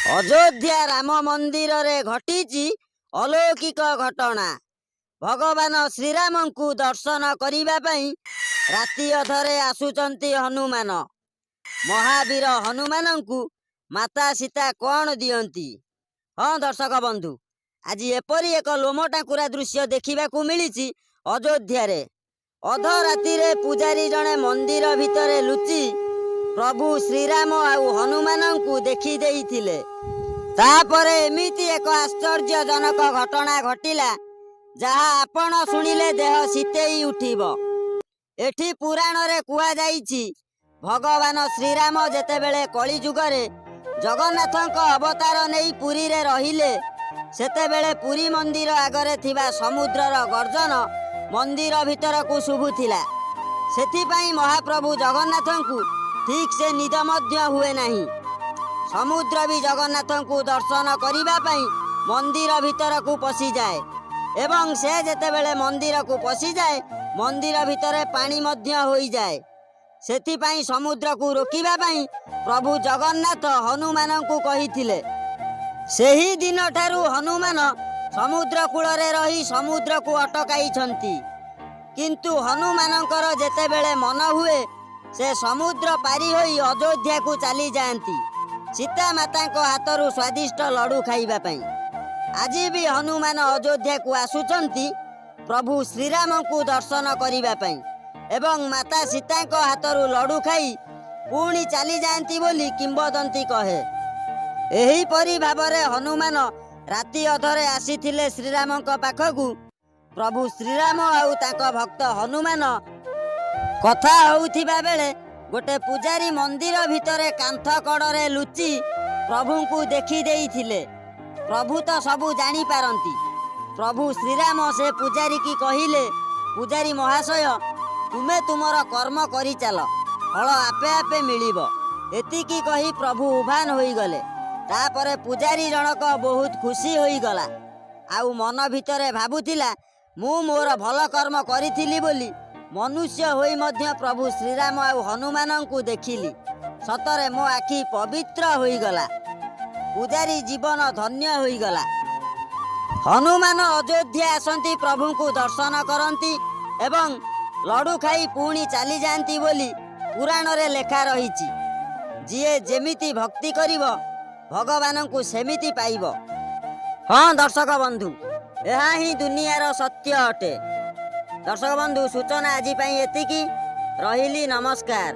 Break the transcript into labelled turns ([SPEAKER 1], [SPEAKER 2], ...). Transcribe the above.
[SPEAKER 1] अयोध्या राम मंदिर रे घटी अलौकिक घटना। भगवान श्रीराम को दर्शन करने राति अधरे आसुचंती हनुमान। महावीर हनुमान को माता सीता कौन दियंती? हाँ दर्शक बंधु, आज एपरी एक लोम टाकुरा दृश्य देखा मिली अयोध्या रे। अध राति रे पुजारी जड़े मंदिर भितर लुचि प्रभु श्रीराम आउ हनुमान को देखी देइथिले। तापरे एमिति एक आश्चर्यजनक घटना घटिला जहा आपण शुणिले देह शीतेई उठिब। एठी पुराण रे कुआ जाइछि भगवान श्रीराम जेतेबेले कली जुगरे जगन्नाथक अवतार नहीं पुरी रे रहिले सेतेबेले पुरी मंदिर आगरे थिबा समुद्रर गर्जन मंदिर भीतर को शुभुथिला। सेथिपाई महाप्रभु जगन्नाथंकु ठीक से निद मध्य हुए नहीं। समुद्र भी जगन्नाथ को दर्शन करने मंदिर भीतर को पशि जाए एवं से जेतेबेले मंदिर को पशि जाए मंदिर भीतर पानी मध्य होई जाए। सेथिपाई समुद्र को रोकिबा पाई प्रभु जगन्नाथ हनुमान को कहिथिले। सेही दिन ठारू हनुमान समुद्र कूल रे रही समुद्र को अटकाई छंती। किंतु हनुमानकर जेतेबेले मन हुए से समुद्र पारी होई अयोध्या को चली जाती सीता माता को हाथरू स्वादिष्ट लडू खाइबा पई। आज भी हनुमान अयोध्या को आसुचंती प्रभु श्रीराम को दर्शन करिबा पई एवं माता सीता को हाथरू लडू खाई पुणी चली जाती बोली किंबदंती कहे। एही परी भावरे हनुमान राति अधरे आसीथिले श्रीराम पाखकू। प्रभु श्रीराम आउ ताको भक्त हनुमान कथा होउथिबा बेले गोटे पुजारी मंदिर भितरे कांथ कड़े लुचि प्रभु को देखी देइथिले। प्रभु तो सबू जानी पारंती। प्रभु श्रीराम से पुजारी की कहिले, पुजारी महाशय तुमे तुमर कर्म करि चल, फल आपे आपे मिलिबो। एतिकी कही प्रभु उभान होई गले। तापरे पुजारी जनक बहुत खुशी होई गला। आउ मन भितरे भाबुथिला मु मोर भल कर्म करिथिली बोली मनुष्य होई मध्य प्रभु श्रीराम आउ हनुमान को देखिली। सतरे मो आखि पवित्र होई गला। पुजारी जीवन धन्य होई गला। हनुमान अयोध्या आसंती प्रभु को दर्शन करती एवं लडू खाई पुणी चली जाती बोली पुराण रे लेखा रहिछि। जिए जेमिति भक्ति करिवो भगवान को सेमिति पाइबो। हाँ दर्शक बंधु, यह ही दुनियार सत्य अटे। दर्शक बंधु, सूचना आज एतिकी रहिली। नमस्कार।